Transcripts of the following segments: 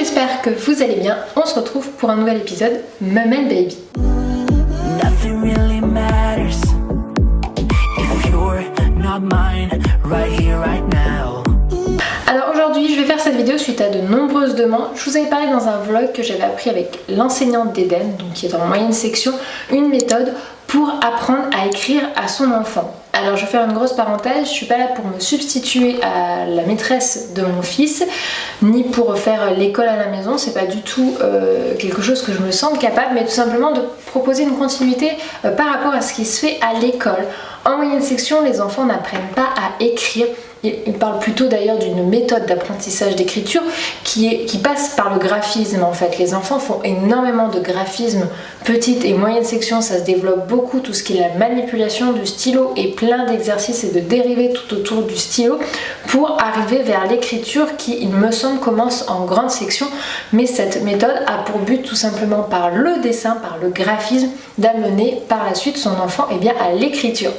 j'espère que vous allez bien. On se retrouve pour un nouvel épisode Mum and Baby. Nothing really matters if you're not mine right here, right now. Alors aujourd'hui, je vais faire cette vidéo suite à de nombreuses demandes. Je vous avais parlé dans un vlog que j'avais appris avec l'enseignante d'Eden, donc qui est en moyenne section, une méthode pour apprendre à écrire à son enfant. Alors je vais faire une grosse parenthèse, je suis pas là pour me substituer à la maîtresse de mon fils, ni pour faire l'école à la maison, c'est pas du tout quelque chose que je me sens capable, mais tout simplement de proposer une continuité par rapport à ce qui se fait à l'école. En moyenne section, les enfants n'apprennent pas à écrire. Il parle plutôt d'ailleurs d'une méthode d'apprentissage d'écriture qui passe par le graphisme en fait. Les enfants font énormément de graphisme, petite et moyenne section, ça se développe beaucoup, tout ce qui est la manipulation du stylo et plein d'exercices et de dérivés tout autour du stylo pour arriver vers l'écriture qui, il me semble, commence en grande section. Mais cette méthode a pour but tout simplement par le dessin, par le graphisme, d'amener par la suite son enfant à l'écriture.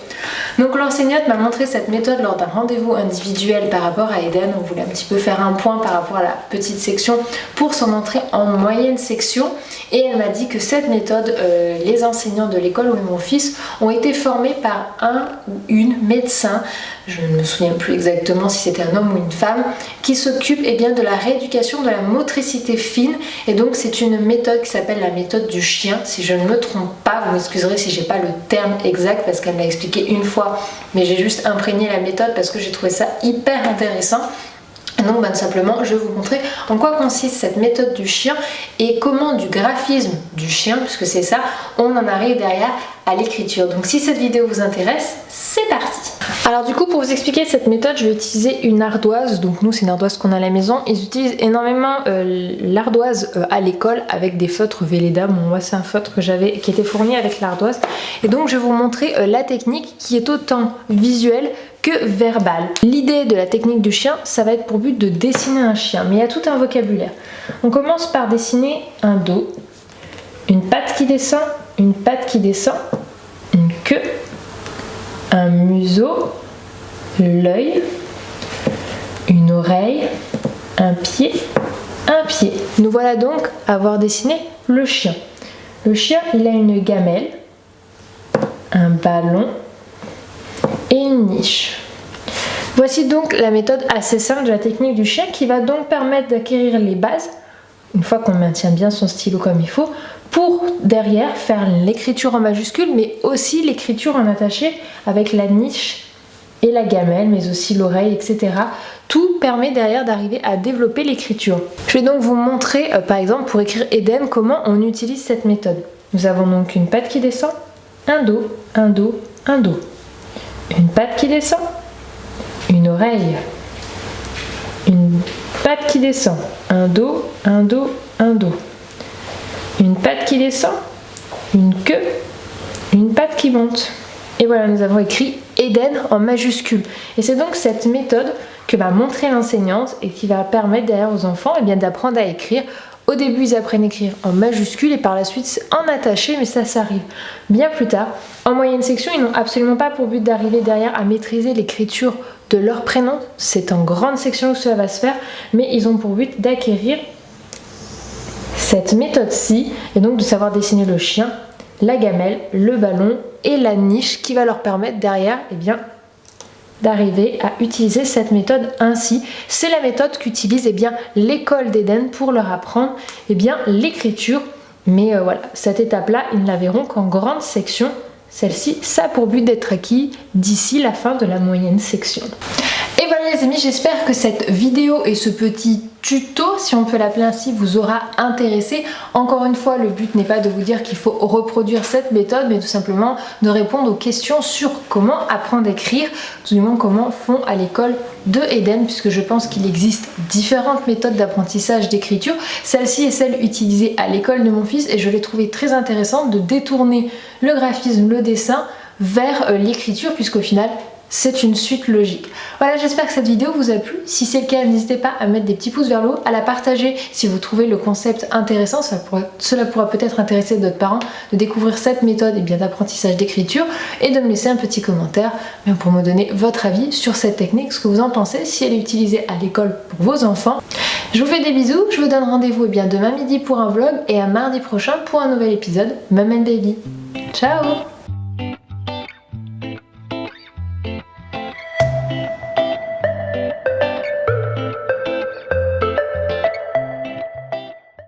Donc l'enseignante m'a montré cette méthode lors d'un rendez-vous individuel par rapport à Eden. On voulait un petit peu faire un point par rapport à la petite section pour son entrée en moyenne section, et elle m'a dit que cette méthode, les enseignants de l'école où est mon fils ont été formés par un ou une médecin, je ne me souviens plus exactement si c'était un homme ou une femme, qui s'occupe de la rééducation de la motricité fine, et donc c'est une méthode qui s'appelle la méthode du chien, si je ne me trompe pas. Vous m'excuserez si j'ai pas le terme exact parce qu'elle m'a expliqué une fois, mais j'ai juste imprégné la méthode parce que j'ai trouvé ça hyper intéressant. Donc simplement je vais vous montrer en quoi consiste cette méthode du chien et comment du graphisme du chien, puisque c'est ça, on en arrive derrière à l'écriture. Donc si cette vidéo vous intéresse, c'est parti. Alors du coup, pour vous expliquer cette méthode, je vais utiliser une ardoise. Donc nous, c'est une ardoise qu'on a à la maison. Ils utilisent énormément l'ardoise à l'école avec des feutres Velleda. Bon, moi c'est un feutre que j'avais qui était fourni avec l'ardoise. Et donc je vais vous montrer la technique qui est autant visuelle que verbale. L'idée de la technique du chien, ça va être pour but de dessiner un chien, mais il y a tout un vocabulaire. On commence par dessiner un dos, une patte qui descend, une patte qui descend, une queue, un museau, l'œil, une oreille, un pied, un pied. Nous voilà donc à avoir dessiné le chien. Le chien, il a une gamelle, un ballon et une niche. Voici donc la méthode assez simple de la technique du chien qui va donc permettre d'acquérir les bases, une fois qu'on maintient bien son stylo comme il faut, pour derrière faire l'écriture en majuscule, mais aussi l'écriture en attaché avec la niche et la gamelle, mais aussi l'oreille, etc. Tout permet derrière d'arriver à développer l'écriture. Je vais donc vous montrer, par exemple, pour écrire Eden, comment on utilise cette méthode. Nous avons donc une patte qui descend, un dos, un dos, un dos. Une patte qui descend, une oreille, une patte qui descend, un dos, un dos, un dos. Une patte qui descend, une queue, une patte qui monte. Et voilà, nous avons écrit Eden en majuscule. Et c'est donc cette méthode que va montrer l'enseignante et qui va permettre derrière aux enfants d'apprendre à écrire. Au début, ils apprennent à écrire en majuscule et par la suite en attaché, mais ça arrive bien plus tard. En moyenne section, ils n'ont absolument pas pour but d'arriver derrière à maîtriser l'écriture de leur prénom. C'est en grande section que cela va se faire, mais ils ont pour but d'acquérir cette méthode-ci, et donc de savoir dessiner le chien, la gamelle, le ballon et la niche qui va leur permettre derrière d'arriver à utiliser cette méthode ainsi. C'est la méthode qu'utilise l'école d'Eden pour leur apprendre l'écriture. Mais voilà, cette étape-là, ils ne la verront qu'en grande section. Celle-ci, ça a pour but d'être acquis d'ici la fin de la moyenne section. Et voilà les amis, j'espère que cette vidéo et ce petit tuto, si on peut l'appeler ainsi, vous aura intéressé. Encore une fois, le but n'est pas de vous dire qu'il faut reproduire cette méthode, mais tout simplement de répondre aux questions sur comment apprendre à écrire, tout du moins comment font à l'école de Eden, puisque je pense qu'il existe différentes méthodes d'apprentissage d'écriture. Celle-ci est celle utilisée à l'école de mon fils et je l'ai trouvé très intéressante de détourner le graphisme, le dessin vers l'écriture, puisqu'au final c'est une suite logique. Voilà, j'espère que cette vidéo vous a plu. Si c'est le cas, n'hésitez pas à mettre des petits pouces vers le haut, à la partager si vous trouvez le concept intéressant. Cela pourra peut-être intéresser d'autres parents de découvrir cette méthode d'apprentissage d'écriture, et de me laisser un petit commentaire pour me donner votre avis sur cette technique, ce que vous en pensez, si elle est utilisée à l'école pour vos enfants. Je vous fais des bisous, je vous donne rendez-vous demain midi pour un vlog et à mardi prochain pour un nouvel épisode Mum and Baby. Ciao!